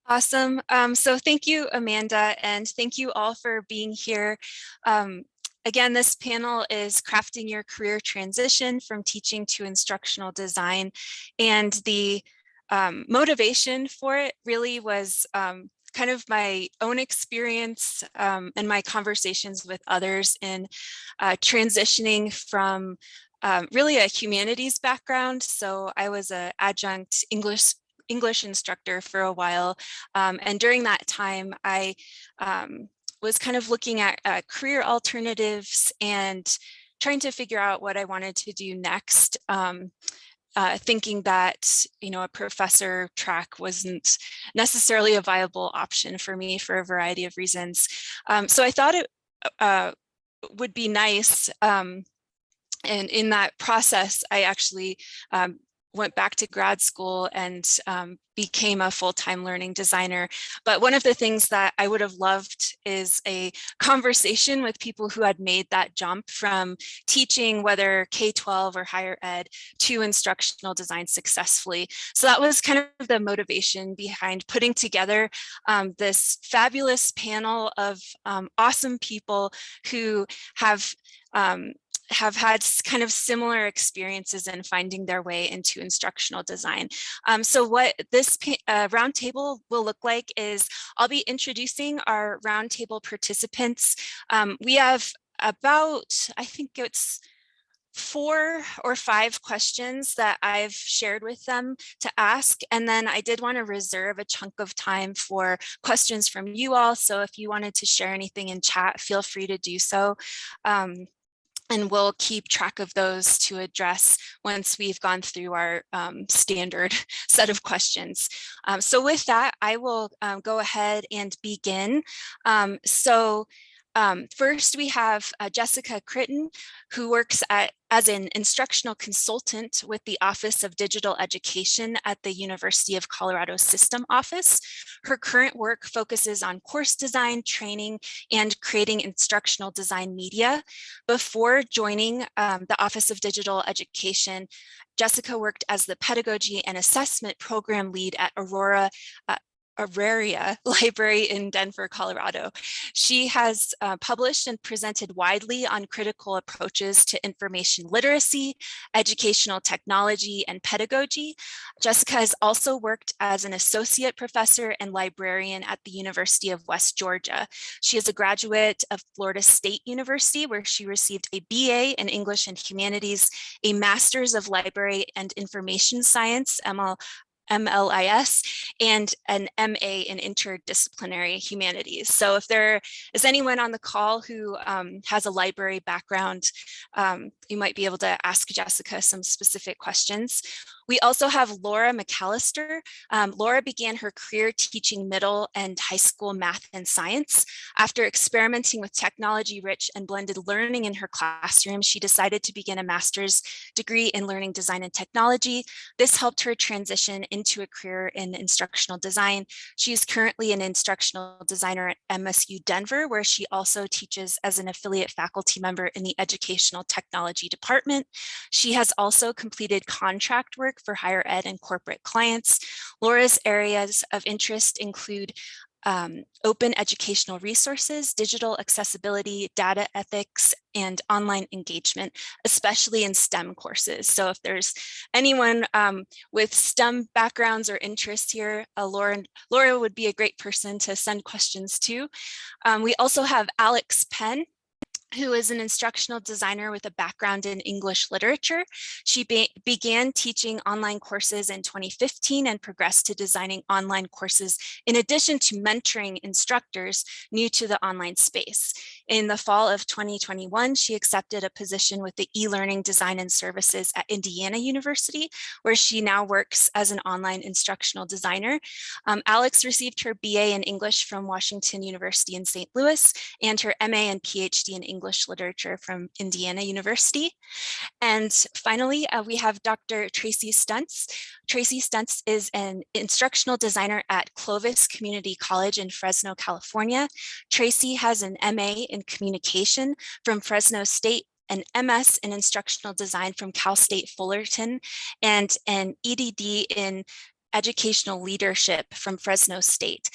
Awesome. So thank you, Amanda, and thank you all for being here. Um, Again, this panel is crafting your career transition from teaching to instructional design. And the motivation for it really was kind of my own experience and my conversations with others in transitioning from really a humanities background. So I was an adjunct English instructor for a while. And during that time, I was kind of looking at career alternatives and trying to figure out what I wanted to do next. Thinking that, a professor track wasn't necessarily a viable option for me for a variety of reasons. So I thought it would be nice. And in that process, I actually went back to grad school and became a full-time learning designer. But one of the things that I would have loved is a conversation with people who had made that jump from teaching, whether K-12 or higher ed, to instructional design successfully. So that was kind of the motivation behind putting together this fabulous panel of awesome people who have had kind of similar experiences in finding their way into instructional design. So what this roundtable will look like is I'll be introducing our roundtable participants. We have about, I think it's 4 or 5 questions that I've shared with them to ask. And then I did want to reserve a chunk of time for questions from you all. So if you wanted to share anything in chat, feel free to do so. And we'll keep track of those to address once we've gone through our standard set of questions. So with that, I will go ahead and begin. First, we have Jessica Critten, who works as an instructional consultant with the Office of Digital Education at the University of Colorado System Office. Her current work focuses on course design, training, and creating instructional design media. Before joining the Office of Digital Education, Jessica worked as the pedagogy and assessment program lead at Auraria Library in Denver, Colorado. She has published and presented widely on critical approaches to information literacy, educational technology, and pedagogy. Jessica has also worked as an associate professor and librarian at the University of West Georgia. She is a graduate of Florida State University, where she received a BA in English and Humanities, a Master's of Library and Information Science, MLIS, and an MA in interdisciplinary humanities. So if there is anyone on the call who has a library background, you might be able to ask Jessica some specific questions. We also have Laura McAllister. Laura began her career teaching middle and high school math and science. After experimenting with technology-rich and blended learning in her classroom, she decided to begin a master's degree in learning design and technology. This helped her transition into a career in instructional design. She is currently an instructional designer at MSU Denver, where she also teaches as an affiliate faculty member in the educational technology department. She has also completed contract work for higher ed and corporate clients. Laura's areas of interest include open educational resources, digital accessibility, data ethics, and online engagement, especially in STEM courses. So if there's anyone with STEM backgrounds or interests here, Laura would be a great person to send questions to. We also have Alex Penn, who is an instructional designer with a background in English literature. She began teaching online courses in 2015 and progressed to designing online courses in addition to mentoring instructors new to the online space. In the fall of 2021, she accepted a position with the e-learning design and services at Indiana University, where she now works as an online instructional designer. Alex received her BA in English from Washington University in St. Louis and her MA and PhD in English literature from Indiana University. And finally, we have Dr. Tracy Stuntz. Tracy Stuntz is an instructional designer at Clovis Community College in Fresno, California. Tracy has an MA in communication from Fresno State, an MS in instructional design from Cal State Fullerton, and an EDD in educational leadership from Fresno State.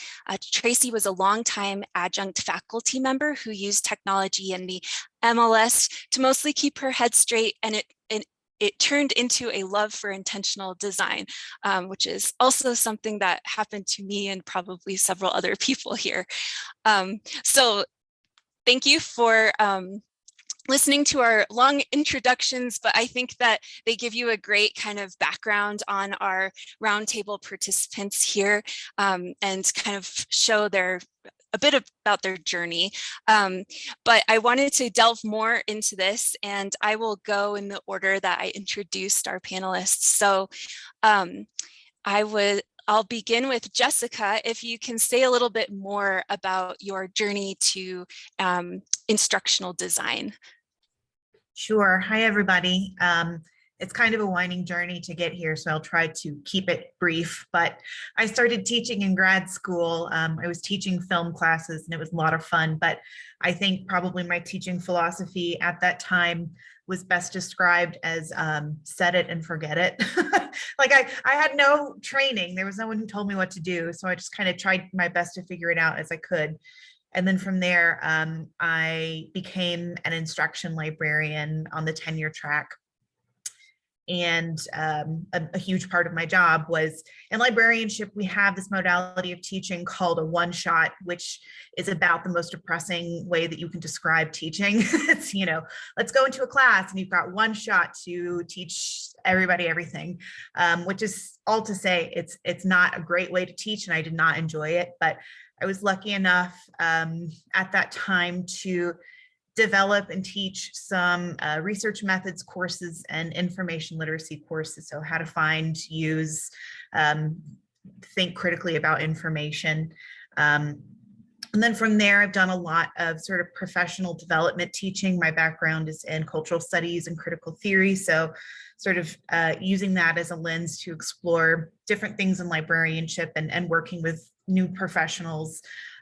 Tracy was a longtime adjunct faculty member who used technology in the MLS to mostly keep her head straight, and it turned into a love for intentional design, which is also something that happened to me and probably several other people here. So thank you for listening to our long introductions, but I think that they give you a great kind of background on our roundtable participants here, and kind of show a bit about their journey. But I wanted to delve more into this, and I will go in the order that I introduced our panelists. So I'll begin with Jessica. If you can say a little bit more about your journey to instructional design. Sure. Hi, everybody. It's kind of a winding journey to get here, so I'll try to keep it brief. But I started teaching in grad school. I was teaching film classes, and it was a lot of fun. But I think probably my teaching philosophy at that time was best described as set it and forget it. Like I had no training. There was no one who told me what to do. So I just kind of tried my best to figure it out as I could. And then from there, I became an instruction librarian on the tenure track. And a huge part of my job was in librarianship. We have this modality of teaching called a one-shot, which is about the most depressing way that you can describe teaching. It's, let's go into a class and you've got one shot to teach everybody everything, which is all to say it's not a great way to teach, and I did not enjoy it. But I was lucky enough at that time to develop and teach some research methods courses and information literacy courses. So how to find, use, think critically about information. And then from there, I've done a lot of sort of professional development teaching. My background is in cultural studies and critical theory. So sort of using that as a lens to explore different things in librarianship and working with new professionals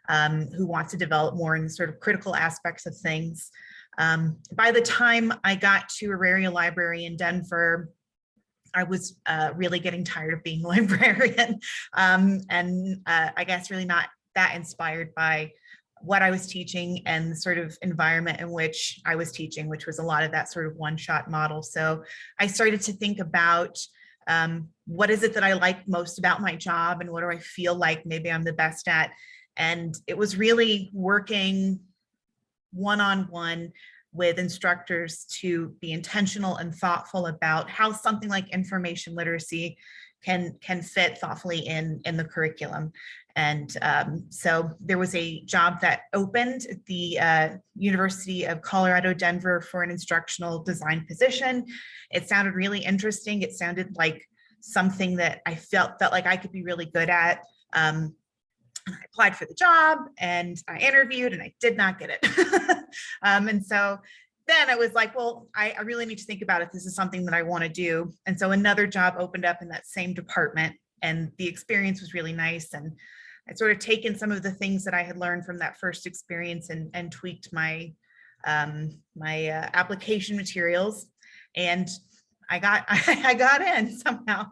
who want to develop more in the sort of critical aspects of things. By the time I got to Auraria Library in Denver, I was really getting tired of being a librarian, and I guess really not that inspired by what I was teaching and the sort of environment in which I was teaching, which was a lot of that sort of one-shot model. So I started to think about what is it that I like most about my job, and what do I feel like maybe I'm the best at? And it was really working one-on-one with instructors to be intentional and thoughtful about how something like information literacy can fit thoughtfully in the curriculum. And so there was a job that opened at the University of Colorado, Denver for an instructional design position. It sounded really interesting. It sounded like something that I felt like I could be really good at. I applied for the job and I interviewed and I did not get it. And so then I was like, well, I really need to think about if this is something that I want to do. And so another job opened up in that same department, and the experience was really nice. And I'd sort of taken some of the things that I had learned from that first experience and tweaked my application materials, and I got in somehow.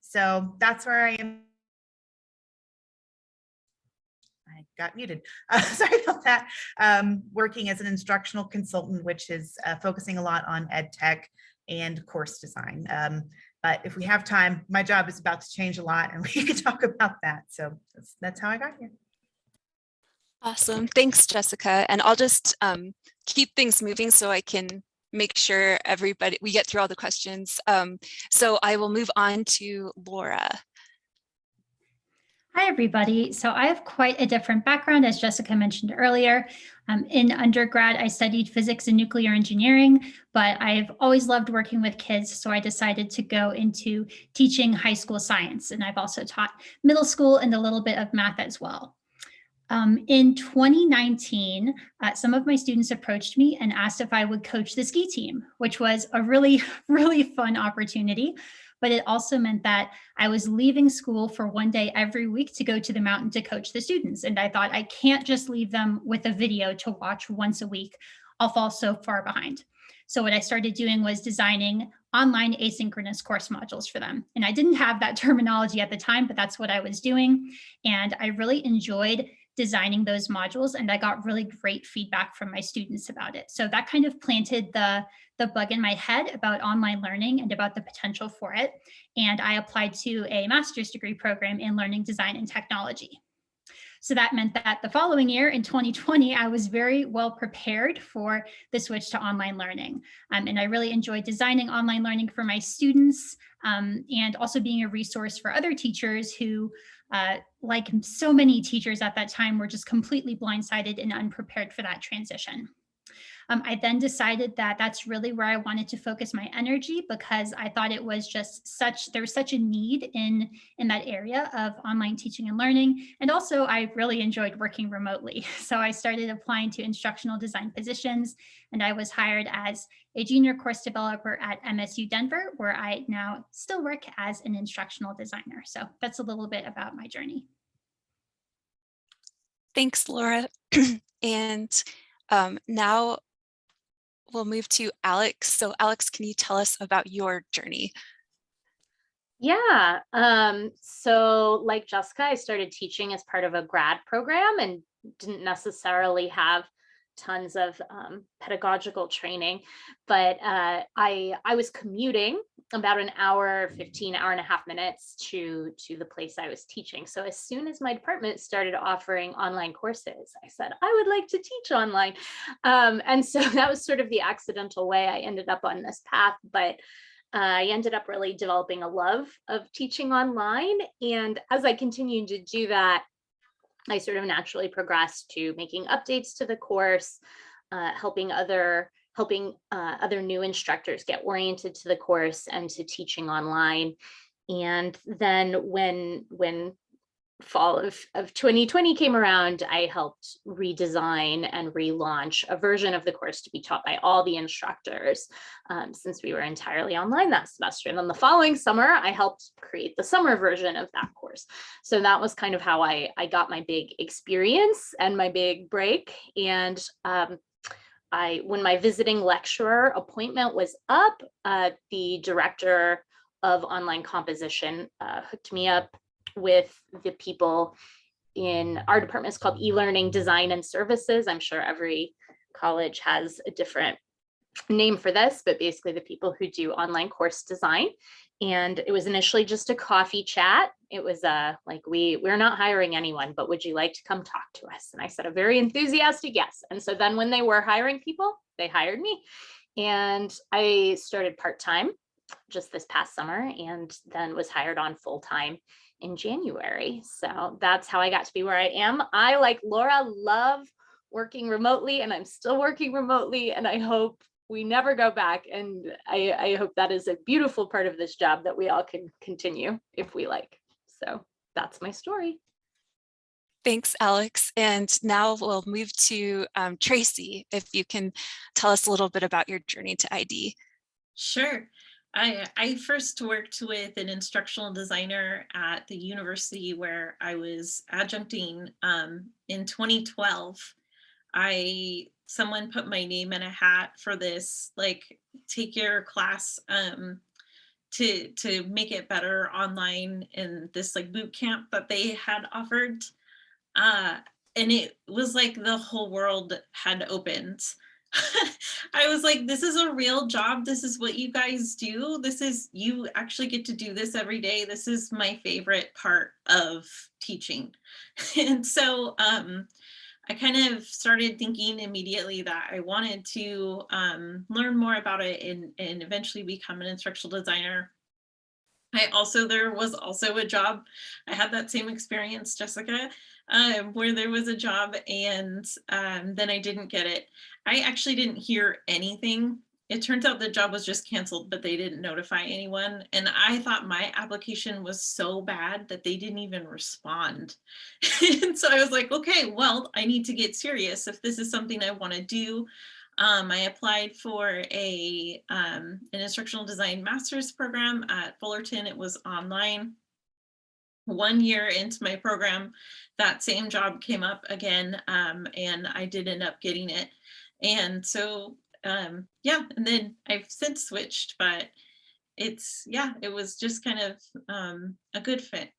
So that's where I am. I got muted. Sorry about that. Working as an instructional consultant, which is focusing a lot on ed tech and course design. But if we have time, my job is about to change a lot, and we can talk about that. So that's how I got here. Awesome. Thanks, Jessica. And I'll just keep things moving so I can make sure we get through all the questions. So I will move on to Laura. Hi, everybody. So I have quite a different background, as Jessica mentioned earlier. In undergrad, I studied physics and nuclear engineering, but I've always loved working with kids. So I decided to go into teaching high school science. And I've also taught middle school and a little bit of math as well. In 2019, some of my students approached me and asked if I would coach the ski team, which was a really, really fun opportunity. But it also meant that I was leaving school for one day every week to go to the mountain to coach the students. And I thought, I can't just leave them with a video to watch once a week. I'll fall so far behind. So what I started doing was designing online asynchronous course modules for them. And I didn't have that terminology at the time, but that's what I was doing. And I really enjoyed designing those modules, and I got really great feedback from my students about it. So that kind of planted the bug in my head about online learning and about the potential for it. And I applied to a master's degree program in learning design and technology. So that meant that the following year in 2020, I was very well prepared for the switch to online learning. And I really enjoyed designing online learning for my students, and also being a resource for other teachers who, like so many teachers at that time, were just completely blindsided and unprepared for that transition. I then decided that that's really where I wanted to focus my energy, because I thought it was just there was such a need in that area of online teaching and learning. And also I really enjoyed working remotely. So I started applying to instructional design positions, and I was hired as a junior course developer at MSU Denver, where I now still work as an instructional designer. So that's a little bit about my journey. Thanks, Laura. And now we'll move to Alex. So Alex, can you tell us about your journey? Yeah, so like Jessica, I started teaching as part of a grad program and didn't necessarily have tons of pedagogical training, but I was commuting about an hour, 15 hour and a half minutes to the place I was teaching. So as soon as my department started offering online courses, I said, I would like to teach online. And so that was sort of the accidental way I ended up on this path, but I ended up really developing a love of teaching online. And as I continued to do that, I sort of naturally progressed to making updates to the course, helping other new instructors get oriented to the course and to teaching online. And then when fall of 2020 came around, I helped redesign and relaunch a version of the course to be taught by all the instructors, since we were entirely online that semester. And then the following summer, I helped create the summer version of that course. So that was kind of how I got my big experience and my big break. And when my visiting lecturer appointment was up, the director of online composition hooked me up with the people in our department. Is called e-learning design and services. I'm sure every college has a different name for this, but basically the people who do online course design. And it was initially just a coffee chat. It was like, we're not hiring anyone, but would you like to come talk to us? And I said a very enthusiastic yes. And so then when they were hiring people, they hired me, and I started part-time just this past summer, and then was hired on full-time in January. So that's how I got to be where I am. I, like Laura, love working remotely, and I'm still working remotely, and I hope we never go back. And I hope that is a beautiful part of this job that we all can continue if we like. So that's my story. Thanks, Alex. And now we'll move to Tracy, if you can tell us a little bit about your journey to ID. Sure. I first worked with an instructional designer at the university where I was adjuncting in 2012. Someone put my name in a hat for this, like, take your class to make it better online in this like boot camp that they had offered. And it was like the whole world had opened. I was like, this is a real job. This is what you guys do. You actually get to do this every day. This is my favorite part of teaching. And so I kind of started thinking immediately that I wanted to learn more about it and eventually become an instructional designer. There was also a job, I had that same experience, Jessica, where there was a job and then I didn't get it. I actually didn't hear anything. It turns out the job was just canceled, but they didn't notify anyone. And I thought my application was so bad that they didn't even respond. And so I was like, okay, well, I need to get serious if this is something I want to do. I applied for an instructional design master's program at Fullerton. It was online. 1 year into my program, that same job came up again, and I did end up getting it. And so, yeah, and then I've since switched, but it was just kind of a good fit.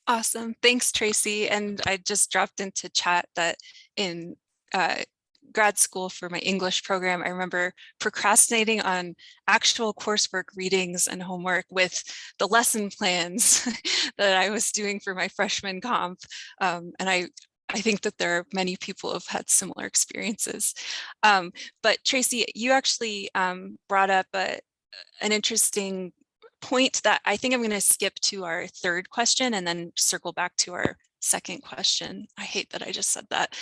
Awesome. Thanks, Tracy. And I just dropped into chat that in grad school for my English program, I remember procrastinating on actual coursework readings and homework with the lesson plans that I was doing for my freshman comp. And I think that there are many people who have had similar experiences. But Tracy, you actually brought up an interesting point that I think I'm going to skip to our third question and then circle back to our second question. I hate that I just said that.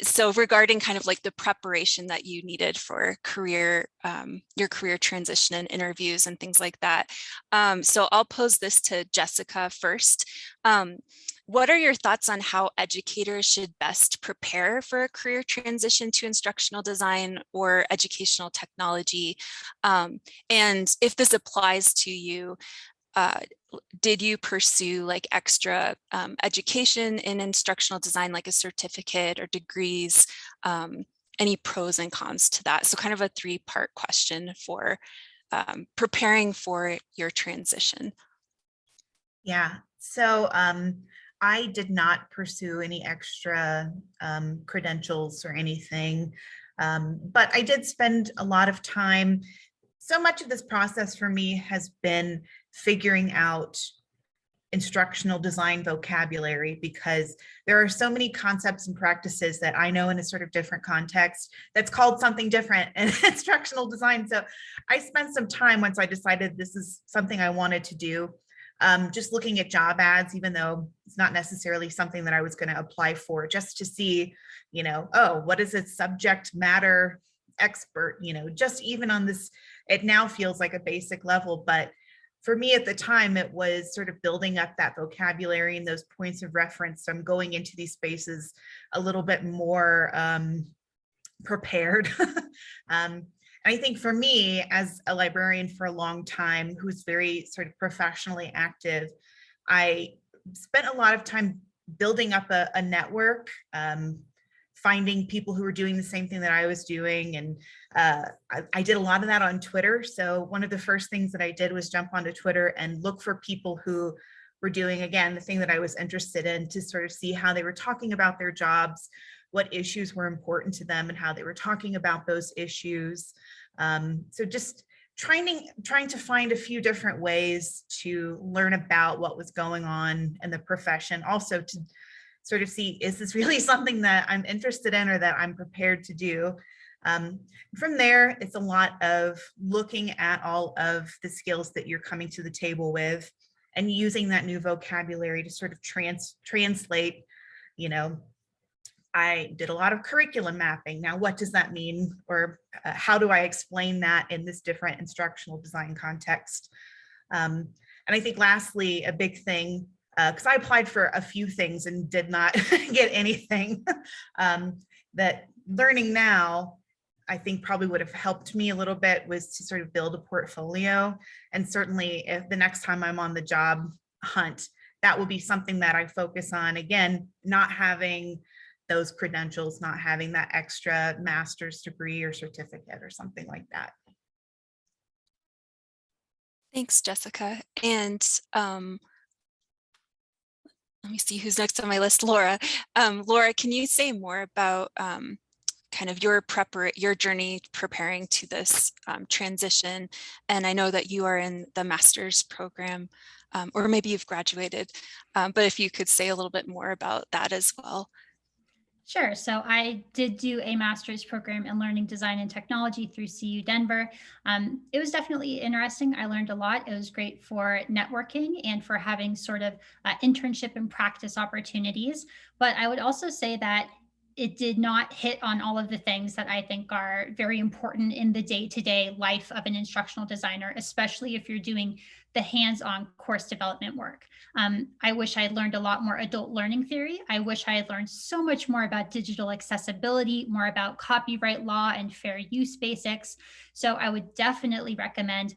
So regarding kind of like the preparation that you needed for your career transition and interviews and things like that. So I'll pose this to Jessica first. What are your thoughts on how educators should best prepare for a career transition to instructional design or educational technology? And if this applies to you, did you pursue like extra education in instructional design, like a certificate or degrees? Any pros and cons to that? So kind of a three-part question for preparing for your transition. Yeah, so I did not pursue any extra credentials or anything, but I did spend a lot of time. So much of this process for me has been figuring out instructional design vocabulary, because there are so many concepts and practices that I know in a sort of different context that's called something different in instructional design. So I spent some time, once I decided this is something I wanted to do, just looking at job ads, even though it's not necessarily something that I was going to apply for, just to see, oh, what is a subject matter expert, just even on this, it now feels like a basic level. But for me at the time, it was sort of building up that vocabulary and those points of reference. So I'm going into these spaces a little bit more prepared. I think for me, as a librarian for a long time, who's very sort of professionally active, I spent a lot of time building up a network, finding people who were doing the same thing that I was doing. And I did a lot of that on Twitter. So one of the first things that I did was jump onto Twitter and look for people who were doing, again, the thing that I was interested in, to sort of see how they were talking about their jobs, what issues were important to them, and how they were talking about those issues. So just trying to find a few different ways to learn about what was going on in the profession, also to sort of see, is this really something that I'm interested in or that I'm prepared to do? From there, it's a lot of looking at all of the skills that you're coming to the table with and using that new vocabulary to sort of translate. I did a lot of curriculum mapping. Now, what does that mean? Or how do I explain that in this different instructional design context? And I think lastly, a big thing, because I applied for a few things and did not get anything, that learning now, I think probably would have helped me a little bit, was to sort of build a portfolio. And certainly if the next time I'm on the job hunt, that will be something that I focus on. Again, not having those credentials, not having that extra master's degree or certificate or something like that. Thanks, Jessica. And let me see who's next on my list. Laura. Laura, can you say more about kind of your journey preparing to this transition? And I know that you are in the master's program, or maybe you've graduated, but if you could say a little bit more about that as well. Sure. So I did do a master's program in learning design and technology through CU Denver. It was definitely interesting. I learned a lot. It was great for networking and for having sort of internship and practice opportunities. But I would also say that it did not hit on all of the things that I think are very important in the day-to-day life of an instructional designer, especially if you're doing the hands-on course development work. I wish I had learned a lot more adult learning theory. I wish I had learned so much more about digital accessibility, more about copyright law and fair use basics. So I would definitely recommend,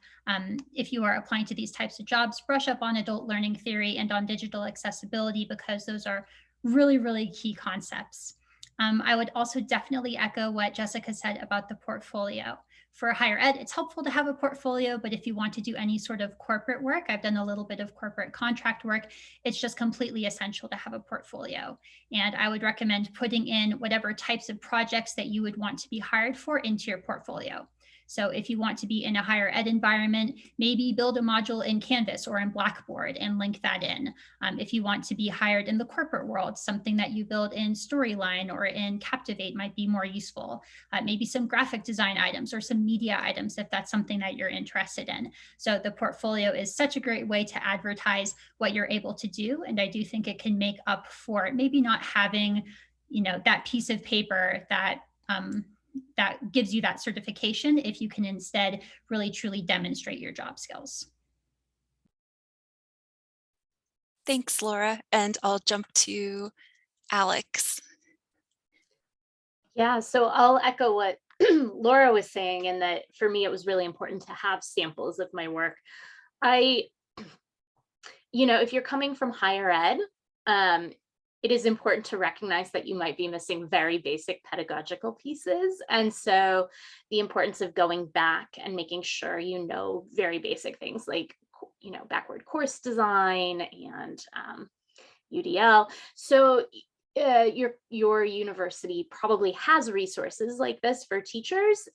if you are applying to these types of jobs, brush up on adult learning theory and on digital accessibility, because those are really, really key concepts. I would also definitely echo what Jessica said about the portfolio. For higher ed, it's helpful to have a portfolio, but if you want to do any sort of corporate work, I've done a little bit of corporate contract work, it's just completely essential to have a portfolio. And I would recommend putting in whatever types of projects that you would want to be hired for into your portfolio. So if you want to be in a higher ed environment, maybe build a module in Canvas or in Blackboard and link that in. If you want to be hired in the corporate world, something that you build in Storyline or in Captivate might be more useful. Maybe some graphic design items or some media items if that's something that you're interested in. So the portfolio is such a great way to advertise what you're able to do. And I do think it can make up for maybe not having, that piece of paper that that gives you that certification if you can instead really truly demonstrate your job skills. Thanks, Laura. And I'll jump to Alex. Yeah, so I'll echo what Laura was saying, in that for me, it was really important to have samples of my work. If you're coming from higher ed, it is important to recognize that you might be missing very basic pedagogical pieces. And so the importance of going back and making sure you know very basic things like, backward course design and UDL. So your university probably has resources like this for teachers.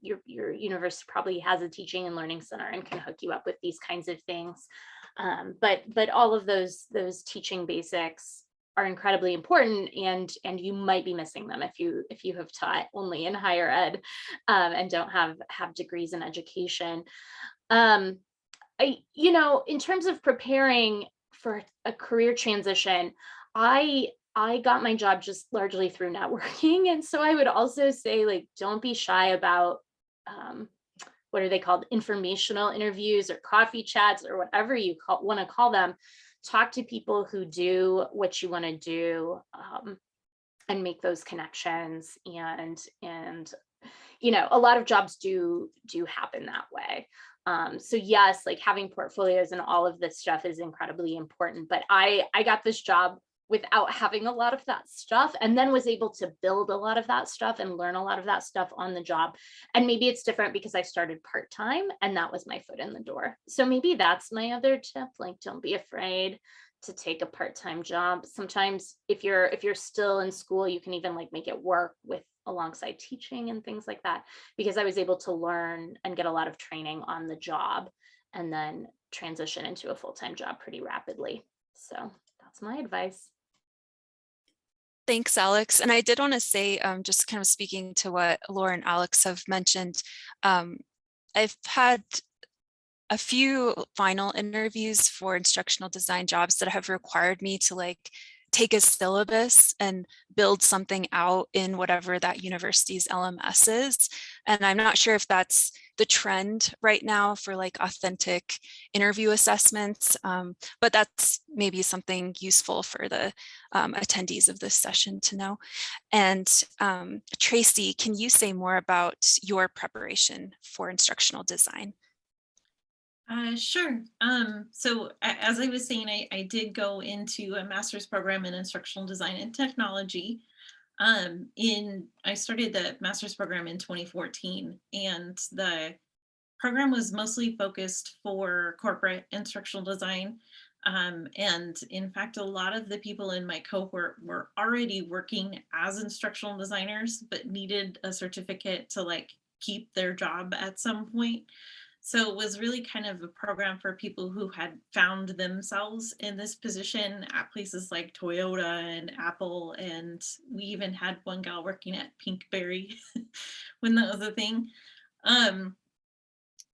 Your university probably has a teaching and learning center and can hook you up with these kinds of things. But all of those teaching basics are incredibly important, and you might be missing them if you have taught only in higher ed and don't have degrees in education. In terms of preparing for a career transition, I got my job just largely through networking. And so I would also say, don't be shy about what are they called? Informational interviews or coffee chats or whatever you want to call them. Talk to people who do what you want to do and make those connections. And a lot of jobs do happen that way. So yes, having portfolios and all of this stuff is incredibly important. But I got this job without having a lot of that stuff, and then was able to build a lot of that stuff and learn a lot of that stuff on the job. And maybe it's different because I started part-time and that was my foot in the door. So maybe that's my other tip, don't be afraid to take a part-time job. Sometimes if you're still in school, you can even make it work with alongside teaching and things like that, because I was able to learn and get a lot of training on the job and then transition into a full-time job pretty rapidly. So that's my advice. Thanks, Alex. And I did want to say, just kind of speaking to what Laura and Alex have mentioned, I've had a few final interviews for instructional design jobs that have required me to take a syllabus and build something out in whatever that university's LMS is. And I'm not sure if that's the trend right now for authentic interview assessments, but that's maybe something useful for the attendees of this session to know. And Tracy, can you say more about your preparation for instructional design? Sure. So as I was saying, I did go into a master's program in instructional design and technology. I started the master's program in 2014, and the program was mostly focused for corporate instructional design. And in fact, a lot of the people in my cohort were already working as instructional designers, but needed a certificate to keep their job at some point. So it was really kind of a program for people who had found themselves in this position at places like Toyota and Apple. And we even had one gal working at Pinkberry when that was a thing.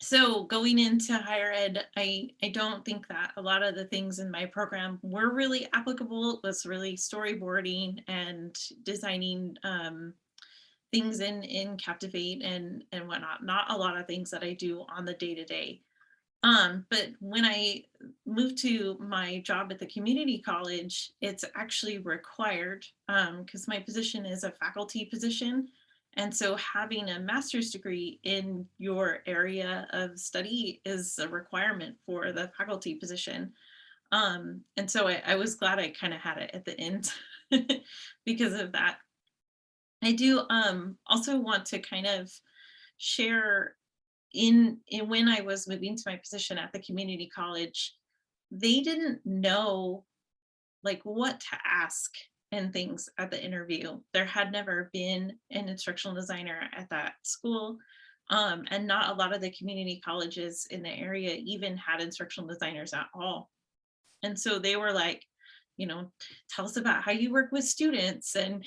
So going into higher ed, I don't think that a lot of the things in my program were really applicable. It was really storyboarding and designing things in Captivate and whatnot, not a lot of things that I do on the day-to-day. But when I moved to my job at the community college, it's actually required because my position is a faculty position. And so having a master's degree in your area of study is a requirement for the faculty position. And so I was glad I kind of had it at the end because of that. I do also want to kind of share in when I was moving to my position at the community college, they didn't know like what to ask and things at the interview. There had never been an instructional designer at that school. And not a lot of the community colleges in the area even had instructional designers at all. And so they were like, tell us about how you work with students, and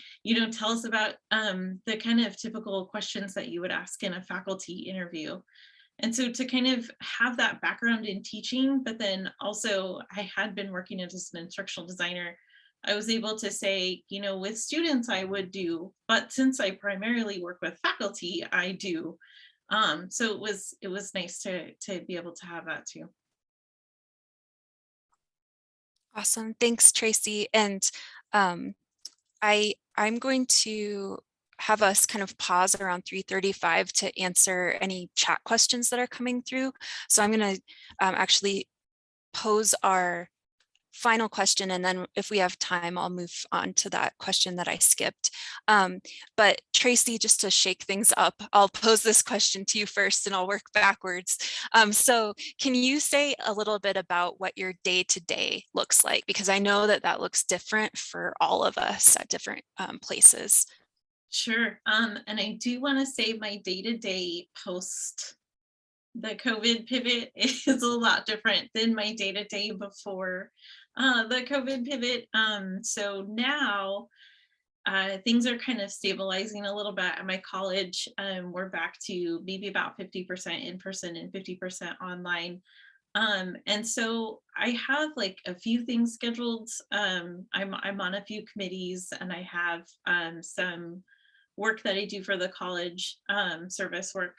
tell us about the kind of typical questions that you would ask in a faculty interview. And so to kind of have that background in teaching, but then also I had been working as an instructional designer, I was able to say, with students I would do, but since I primarily work with faculty, I do. So it was nice to be able to have that too. Awesome. Thanks, Tracy. And I'm going to have us kind of pause around 3:35 to answer any chat questions that are coming through. So I'm going to actually pose our final question, and then if we have time, I'll move on to that question that I skipped. But Tracy, just to shake things up, I'll pose this question to you first and I'll work backwards. So can you say a little bit about what your day-to-day looks like? Because I know that that looks different for all of us at different places. Sure. And I do want to say my day-to-day post the COVID pivot is a lot different than my day-to-day before the COVID pivot. So now things are kind of stabilizing a little bit at my college. We're back to maybe about 50% in person and 50% online. And so I have like a few things scheduled. I'm on a few committees, and I have some work that I do for the college, service work.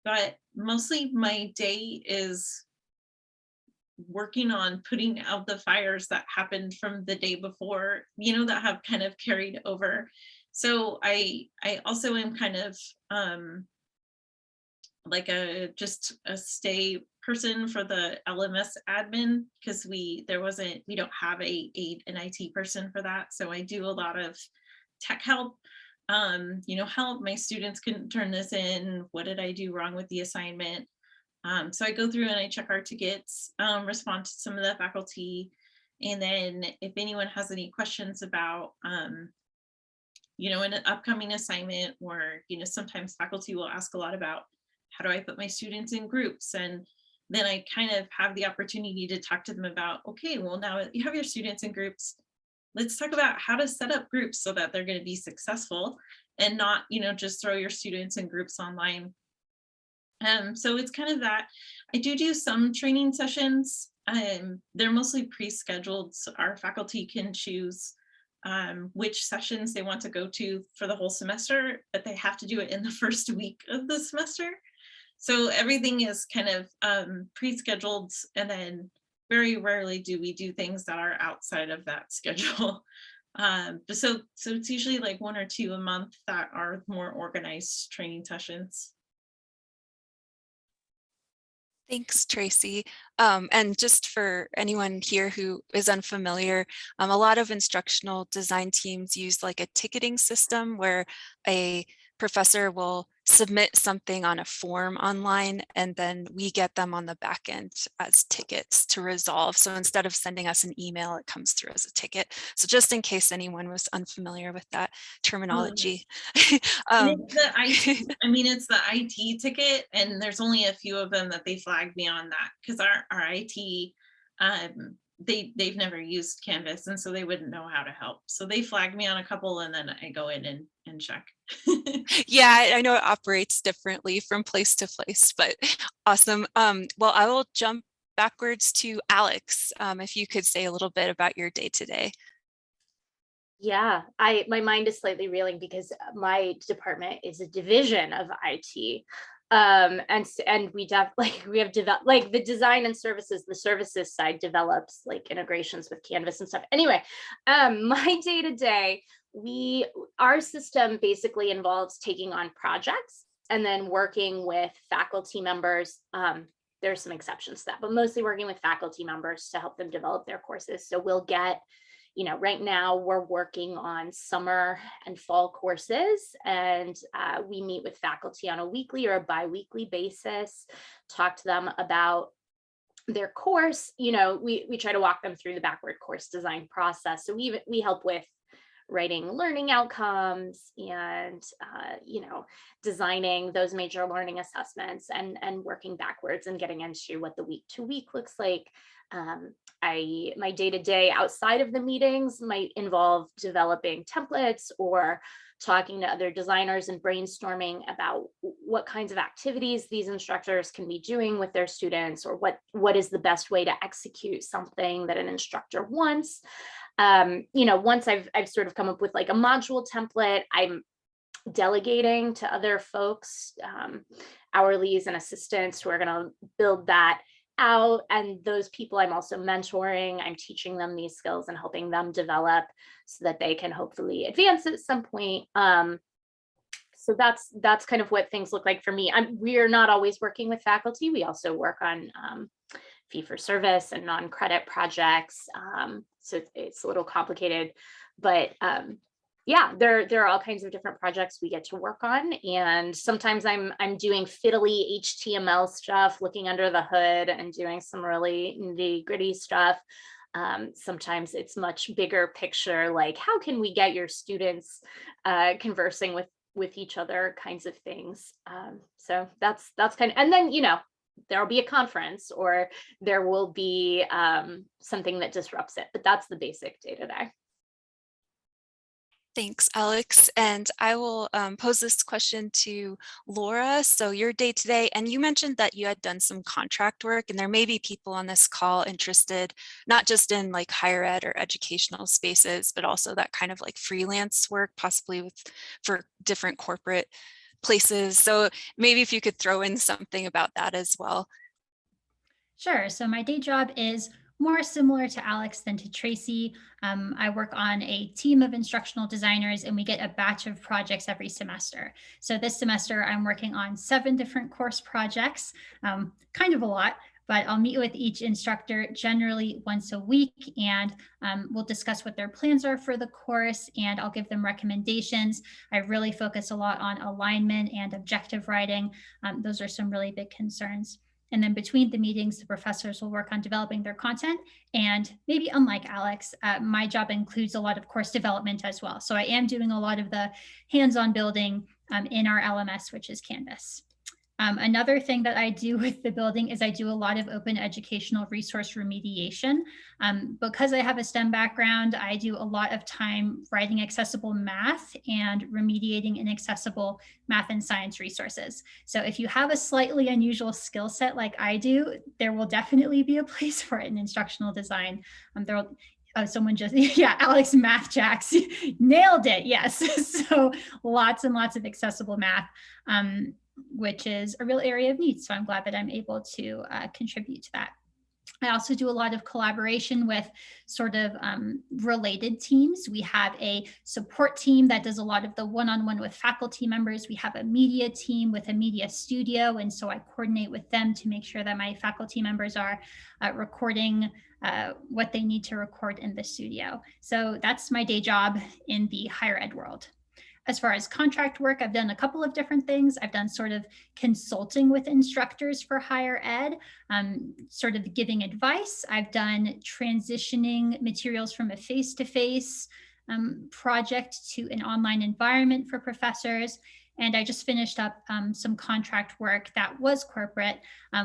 But mostly my day is working on putting out the fires that happened from the day before, that have kind of carried over. So I also am kind of like just a stay person for the LMS admin, because we don't have an IT person for that. So I do a lot of tech help. Help my students couldn't turn this in. What did I do wrong with the assignment? So I go through and I check our tickets, respond to some of the faculty. And then if anyone has any questions about, an upcoming assignment, or, sometimes faculty will ask a lot about how do I put my students in groups? And then I kind of have the opportunity to talk to them about, okay, well, now you have your students in groups. Let's talk about how to set up groups so that they're going to be successful and not, just throw your students in groups online. So it's kind of that. I do some training sessions. They're mostly pre-scheduled, so our faculty can choose which sessions they want to go to for the whole semester, but they have to do it in the first week of the semester. So everything is kind of pre-scheduled, and then very rarely do we do things that are outside of that schedule. So it's usually like 1 or 2 a month that are more organized training sessions. Thanks, Tracy. And just for anyone here who is unfamiliar, a lot of instructional design teams use like a ticketing system where a professor will submit something on a form online, and then we get them on the back end as tickets to resolve. So instead of sending us an email, it comes through as a ticket. So just in case anyone was unfamiliar with that terminology. It's the IT ticket, and there's only a few of them that they flagged me on that, because our IT, they've never used Canvas, and so they wouldn't know how to help. So they flagged me on a couple, and then I go in and check. Yeah, I know it operates differently from place to place, but awesome. Well, I will jump backwards to Alex. If you could say a little bit about your day to day. Yeah, my mind is slightly reeling because my department is a division of IT. And we have developed like the design and services, the services side develops like integrations with Canvas and stuff. Anyway, my day to day, our system basically involves taking on projects and then working with faculty members. There's some exceptions to that, but mostly working with faculty members to help them develop their courses. So we'll get right now we're working on summer and fall courses, and we meet with faculty on a weekly or a bi-weekly basis, talk to them about their course. We try to walk them through the backward course design process. So we help with writing learning outcomes and designing those major learning assessments and working backwards and getting into what the week to week looks like. My day-to-day outside of the meetings might involve developing templates or talking to other designers and brainstorming about what kinds of activities these instructors can be doing with their students, or what is the best way to execute something that an instructor wants. Once I've sort of come up with like a module template, I'm delegating to other folks, hourlies and assistants who are going to build that out. And those people I'm also mentoring. I'm teaching them these skills and helping them develop so that they can hopefully advance at some point. So that's kind of what things look like for me. We're not always working with faculty. We also work on fee for service and non-credit projects. So it's a little complicated, but yeah, there are all kinds of different projects we get to work on. And sometimes I'm doing fiddly HTML stuff, looking under the hood and doing some really nitty-gritty stuff. Sometimes it's much bigger picture, like how can we get your students conversing with each other kinds of things. So that's kind of, and then, there'll be a conference or there will be something that disrupts it, but that's the basic day-to-day. Thanks, Alex. And I will pose this question to Laura. So your day-to-day, and you mentioned that you had done some contract work, and there may be people on this call interested, not just in like higher ed or educational spaces, but also that kind of like freelance work, possibly for different corporate places. So maybe if you could throw in something about that as well. Sure. So my day job is more similar to Alex than to Tracy. I work on a team of instructional designers, and we get a batch of projects every semester. So this semester, I'm working on 7 different course projects, kind of a lot, but I'll meet with each instructor generally once a week, and we'll discuss what their plans are for the course, and I'll give them recommendations. I really focus a lot on alignment and objective writing. Those are some really big concerns. And then between the meetings, the professors will work on developing their content. And maybe unlike Alex, my job includes a lot of course development as well. So I am doing a lot of the hands-on building in our LMS, which is Canvas. Another thing that I do with the building is I do a lot of open educational resource remediation. Because I have a STEM background, I do a lot of time writing accessible math and remediating inaccessible math and science resources. So if you have a slightly unusual skill set like I do, there will definitely be a place for it in instructional design. Someone just, yeah, Alex Math Jacks, nailed it, yes. So lots and lots of accessible math. Which is a real area of need. So I'm glad that I'm able to contribute to that. I also do a lot of collaboration with sort of related teams. We have a support team that does a lot of the one-on-one with faculty members. We have a media team with a media studio. And so I coordinate with them to make sure that my faculty members are recording what they need to record in the studio. So that's my day job in the higher ed world. As far as contract work, I've done a couple of different things. I've done sort of consulting with instructors for higher ed, sort of giving advice. I've done transitioning materials from a face-to-face project to an online environment for professors. And I just finished up some contract work that was corporate,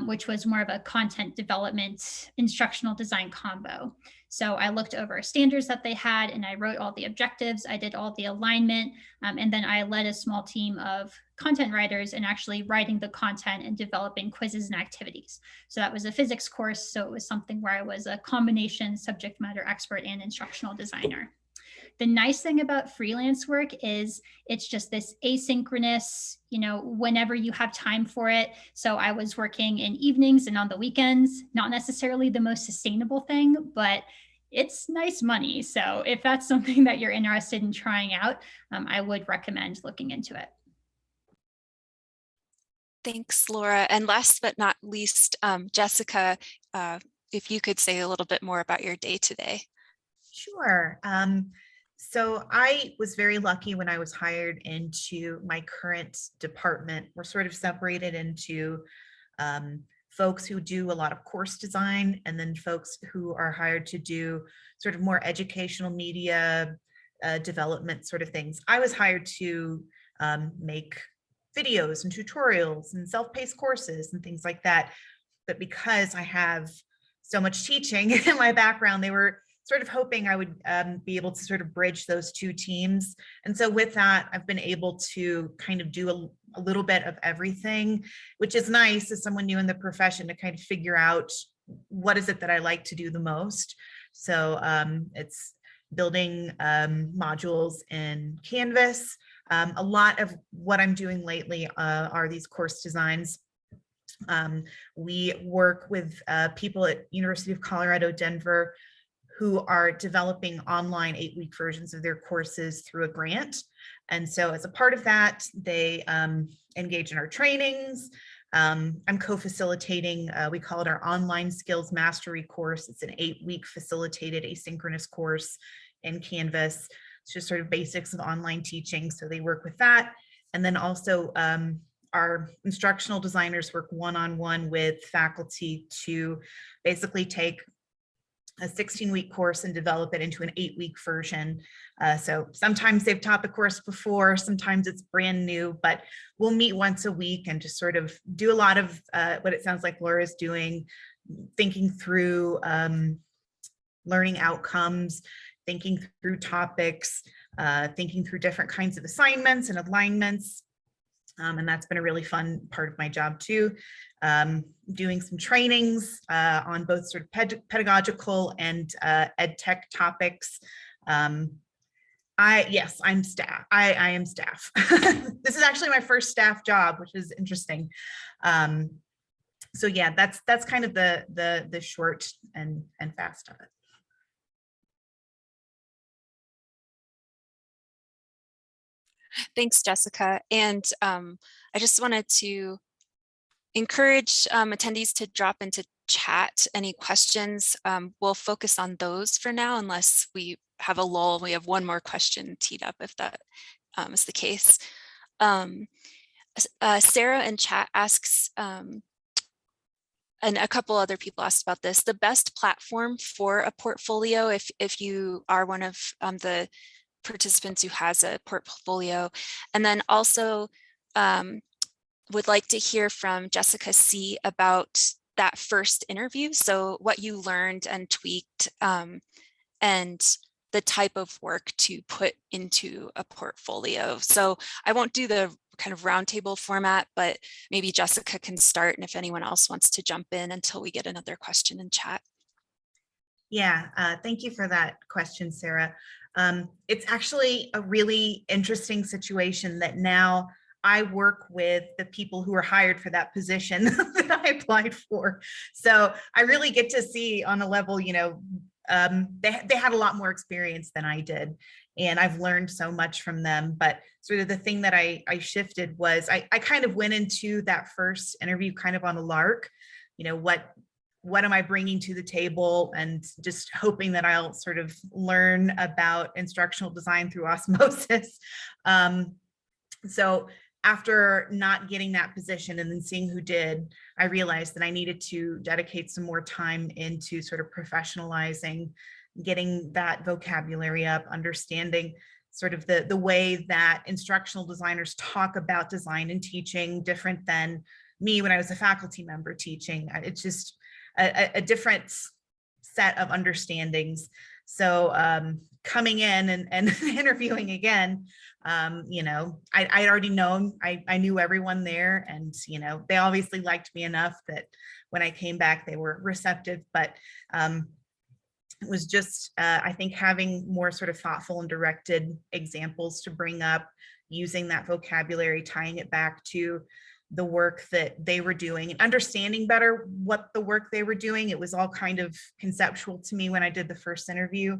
which was more of a content development, instructional design combo. So I looked over standards that they had and I wrote all the objectives. I did all the alignment. And then I led a small team of content writers and actually writing the content and developing quizzes and activities. So that was a physics course. So it was something where I was a combination subject matter expert and instructional designer. The nice thing about freelance work is it's just this asynchronous, whenever you have time for it. So I was working in evenings and on the weekends, not necessarily the most sustainable thing, but it's nice money. So if that's something that you're interested in trying out, I would recommend looking into it. Thanks, Laura. And last but not least, Jessica, if you could say a little bit more about your day-to-day. Sure. So I was very lucky when I was hired into my current department. We're sort of separated into folks who do a lot of course design, and then folks who are hired to do sort of more educational media development sort of things. I was hired to make videos and tutorials and self-paced courses and things like that. But because I have so much teaching in my background, they were sort of hoping I would be able to sort of bridge those two teams. And so with that, I've been able to kind of do a little bit of everything, which is nice as someone new in the profession to kind of figure out what is it that I like to do the most. So it's building modules in Canvas. A lot of what I'm doing lately are these course designs. We work with people at University of Colorado, Denver, who are developing online 8-week versions of their courses through a grant. And so as a part of that, they engage in our trainings. I'm co-facilitating, we call it our online skills mastery course. It's an 8-week facilitated asynchronous course in Canvas. It's just sort of basics of online teaching. So they work with that. And then also our instructional designers work one-on-one with faculty to basically take a 16-week course and develop it into an 8-week version. So sometimes they've taught the course before, sometimes it's brand new, but we'll meet once a week and just sort of do a lot of what it sounds like Laura's doing, thinking through learning outcomes, thinking through topics, thinking through different kinds of assignments and alignments. And that's been a really fun part of my job too. Doing some trainings on both sort of pedagogical and ed tech topics. Yes, I'm staff. I am staff. This is actually my first staff job, which is interesting. So yeah, that's kind of the short and fast of it. Thanks, Jessica. And I just wanted to encourage attendees to drop into chat any questions. We'll focus on those for now, unless we have a lull. We have one more question teed up if that is the case. Sarah in chat asks, and a couple other people asked about this, the best platform for a portfolio if you are one of the participants who has a portfolio. And then also would like to hear from Jessica C about that first interview. So what you learned and tweaked and the type of work to put into a portfolio. So I won't do the kind of roundtable format, but maybe Jessica can start, and if anyone else wants to jump in until we get another question in chat. Yeah, thank you for that question, Sarah. It's actually a really interesting situation that now I work with the people who are hired for that position that I applied for. So I really get to see on a level, you know, they had a lot more experience than I did, and I've learned so much from them. But sort of the thing that I shifted was I kind of went into that first interview kind of on a lark, you know, what am I bringing to the table, and just hoping that I'll sort of learn about instructional design through osmosis. So after not getting that position and then seeing who did, I realized that I needed to dedicate some more time into sort of professionalizing, getting that vocabulary up, understanding sort of the way that instructional designers talk about design and teaching, different than me when I was a faculty member teaching. It's just a different set of understandings. So coming in and interviewing again, you know, I'd already known, I knew everyone there, and, you know, they obviously liked me enough that when I came back, they were receptive, but it was just, I think, having more sort of thoughtful and directed examples to bring up, using that vocabulary, tying it back to the work that they were doing and understanding better what the work they were doing. It was all kind of conceptual to me when I did the first interview.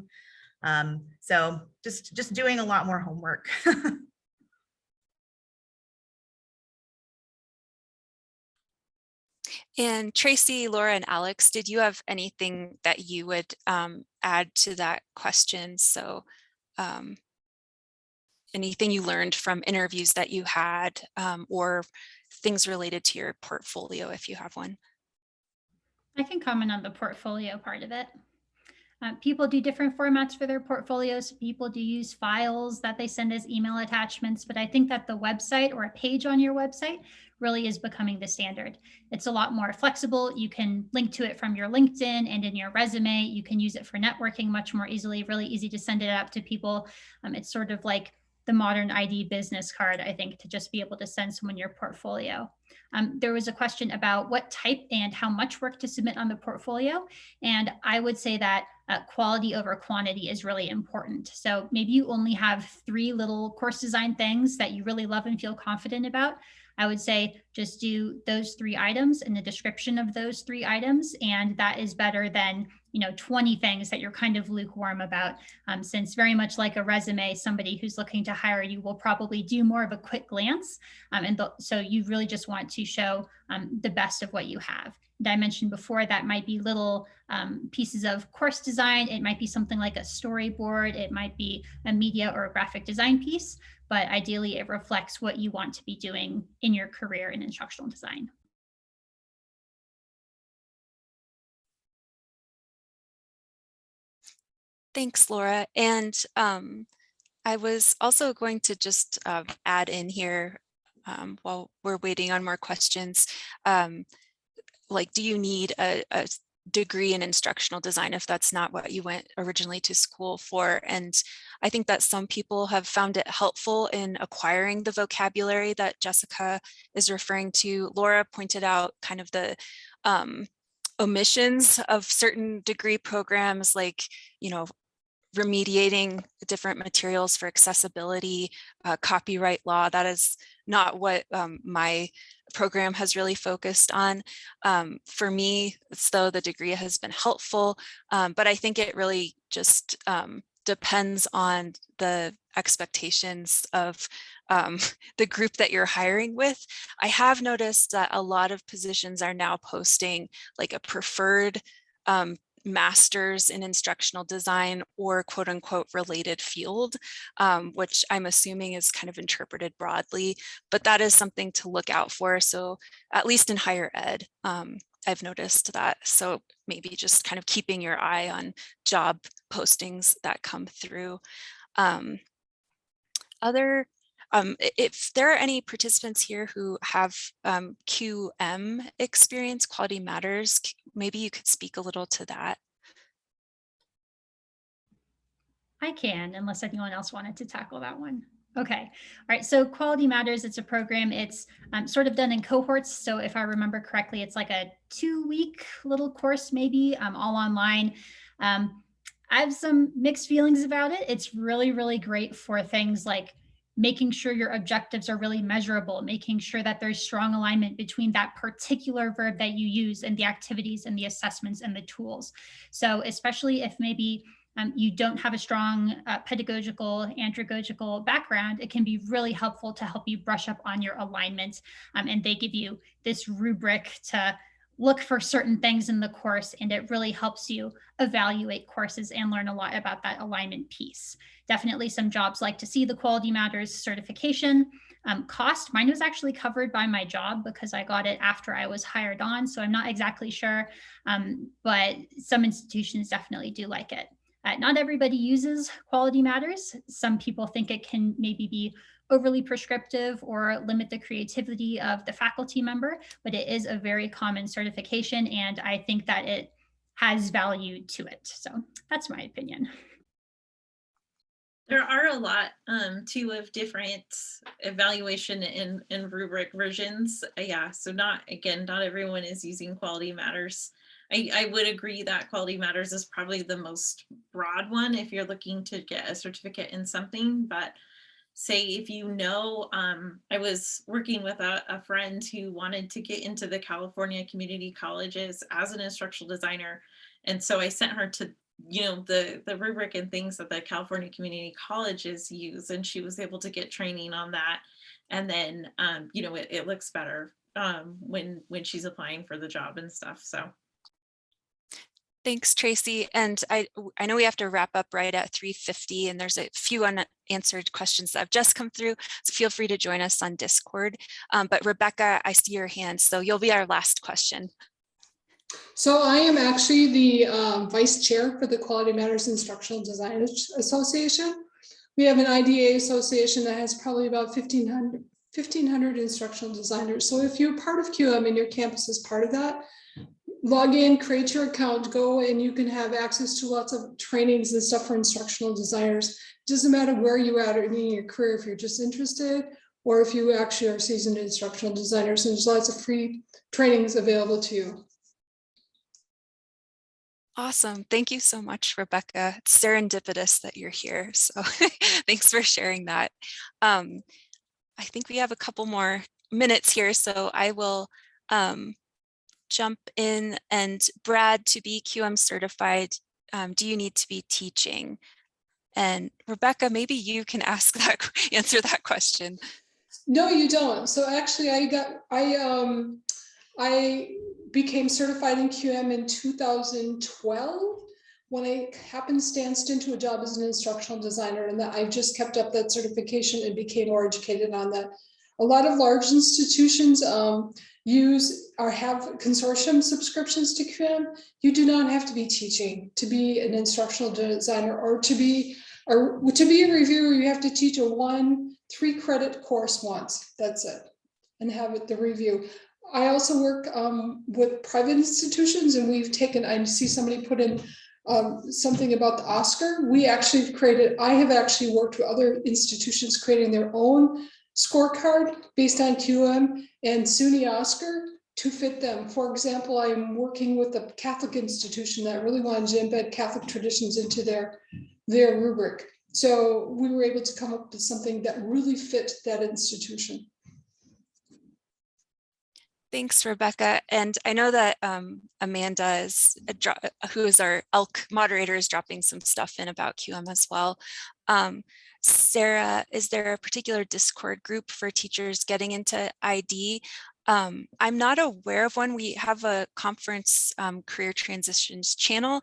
So just doing a lot more homework. And Tracy, Laura, and Alex, did you have anything that you would add to that question? So anything you learned from interviews that you had or things related to your portfolio if you have one? I can comment on the portfolio part of it. People do different formats for their portfolios. People do use files that they send as email attachments, but I think that the website or a page on your website really is becoming the standard. It's a lot more flexible. You can link to it from your LinkedIn and in your resume. You can use it for networking much more easily, really easy to send it out to people. It's sort of like the modern ID business card, I think, to just be able to send someone your portfolio. There was a question about what type and how much work to submit on the portfolio. And I would say that quality over quantity is really important. So maybe you only have 3 little course design things that you really love and feel confident about. I would say just do those 3 items and the description of those 3 items. And that is better than 20 things that you're kind of lukewarm about, since very much like a resume, somebody who's looking to hire you will probably do more of a quick glance. So you really just want to show the best of what you have. And I mentioned before that might be little pieces of course design. It might be something like a storyboard. It might be a media or a graphic design piece, but ideally it reflects what you want to be doing in your career in instructional design. Thanks, Laura. And I was also going to just add in here while we're waiting on more questions. Like, do you need a degree in instructional design if that's not what you went originally to school for? And I think that some people have found it helpful in acquiring the vocabulary that Jessica is referring to. Laura pointed out kind of the omissions of certain degree programs, like, remediating different materials for accessibility, copyright law. That is not what my program has really focused on. For me, so the degree has been helpful, but I think it really just depends on the expectations of the group that you're hiring with. I have noticed that a lot of positions are now posting like a preferred master's in instructional design or quote unquote related field, which I'm assuming is kind of interpreted broadly, but that is something to look out for. So at least in higher ed, I've noticed that. So maybe just kind of keeping your eye on job postings that come through. If there are any participants here who have QM experience, Quality Matters, maybe you could speak a little to that. I can, unless anyone else wanted to tackle that one. Okay. All right. So Quality Matters, it's a program. It's sort of done in cohorts. So if I remember correctly, it's like a 2-week little course, maybe all online. I have some mixed feelings about it. It's really, really great for things like making sure your objectives are really measurable, making sure that there's strong alignment between that particular verb that you use and the activities and the assessments and the tools. So especially if maybe you don't have a strong pedagogical, andragogical background, it can be really helpful to help you brush up on your alignment. And they give you this rubric to look for certain things in the course, and it really helps you evaluate courses and learn a lot about that alignment piece. Definitely some jobs like to see the Quality Matters certification. Cost, mine was actually covered by my job because I got it after I was hired on, so I'm not exactly sure, but some institutions definitely do like it. Not everybody uses Quality Matters. Some people think it can maybe be overly prescriptive or limit the creativity of the faculty member, but it is a very common certification, and I think that it has value to it. So that's my opinion. There are a lot too of different evaluation and rubric versions. Yeah, so not everyone is using Quality Matters. I would agree that Quality Matters is probably the most broad one if you're looking to get a certificate in something. But say if I was working with a friend who wanted to get into the California community colleges as an instructional designer. And so I sent her to the rubric and things that the California community colleges use, and she was able to get training on that. And then it looks better when she's applying for the job and stuff. So. Thanks, Tracy. And I know we have to wrap up right at 3:50, and there's a few unanswered questions that have just come through. So feel free to join us on Discord. But Rebecca, I see your hand, so you'll be our last question. So I am actually the vice chair for the Quality Matters Instructional Designers Association. We have an IDA association that has probably about 1,500 instructional designers. So if you're part of QM and your campus is part of that, log in, create your account, go, and you can have access to lots of trainings and stuff for instructional designers. It doesn't matter where you are in your career, if you're just interested, or if you actually are seasoned instructional designers, and there's lots of free trainings available to you. Awesome. Thank you so much, Rebecca. It's serendipitous that you're here. So thanks for sharing that. I think we have a couple more minutes here, so I will jump in. And Brad, to be QM certified, do you need to be teaching? And Rebecca, maybe you can answer that question. No, you don't. So actually I became certified in QM in 2012 when I happenstanced into a job as an instructional designer, and that I've just kept up that certification and became more educated on that. A lot of large institutions have consortium subscriptions to QM. You do not have to be teaching to be an instructional designer, or to be a reviewer. You have to teach a 3-credit course once. That's it, and have the review. I also work with private institutions, and we've taken, I see somebody put in something about the Oscar. I have actually worked with other institutions creating their own scorecard based on QM and SUNY Oscar to fit them. For example, I'm working with a Catholic institution that really wanted to embed Catholic traditions into their rubric. So we were able to come up with something that really fit that institution. Thanks, Rebecca. And I know that Amanda, who is our ELK moderator, is dropping some stuff in about QM as well. Sarah, is there a particular Discord group for teachers getting into ID? I'm not aware of one. We have a conference career transitions channel.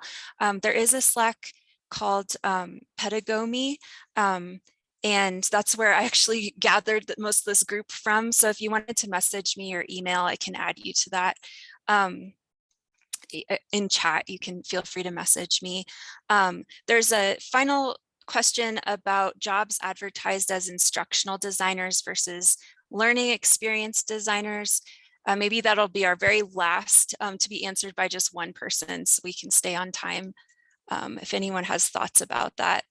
There is a Slack called Pedagogy. And that's where I actually gathered most of this group from. So if you wanted to message me or email, I can add you to that. In chat, you can feel free to message me. There's a final question about jobs advertised as instructional designers versus learning experience designers. Maybe that'll be our very last to be answered by just one person, so we can stay on time if anyone has thoughts about that.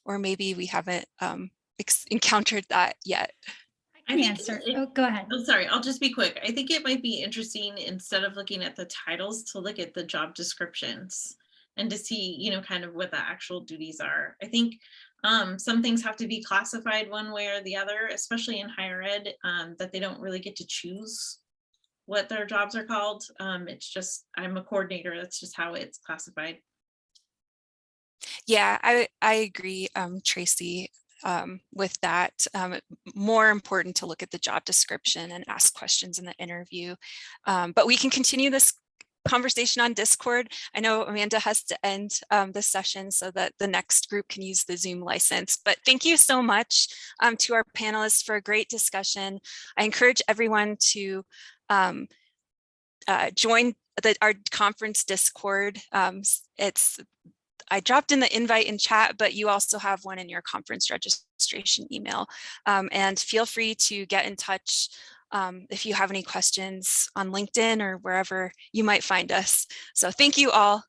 Or maybe we haven't encountered that yet. I can answer. Go ahead. I'm sorry, I'll just be quick. I think it might be interesting, instead of looking at the titles, to look at the job descriptions and to see, kind of what the actual duties are. I think some things have to be classified one way or the other, especially in higher ed, that they don't really get to choose what their jobs are called. It's just, I'm a coordinator. That's just how it's classified. Yeah, I agree, Tracy, with that. More important to look at the job description and ask questions in the interview. But we can continue this conversation on Discord. I know Amanda has to end this session so that the next group can use the Zoom license. But thank you so much to our panelists for a great discussion. I encourage everyone to join our conference Discord. I dropped in the invite in chat, but you also have one in your conference registration email. And feel free to get in touch if you have any questions on LinkedIn or wherever you might find us. So thank you all.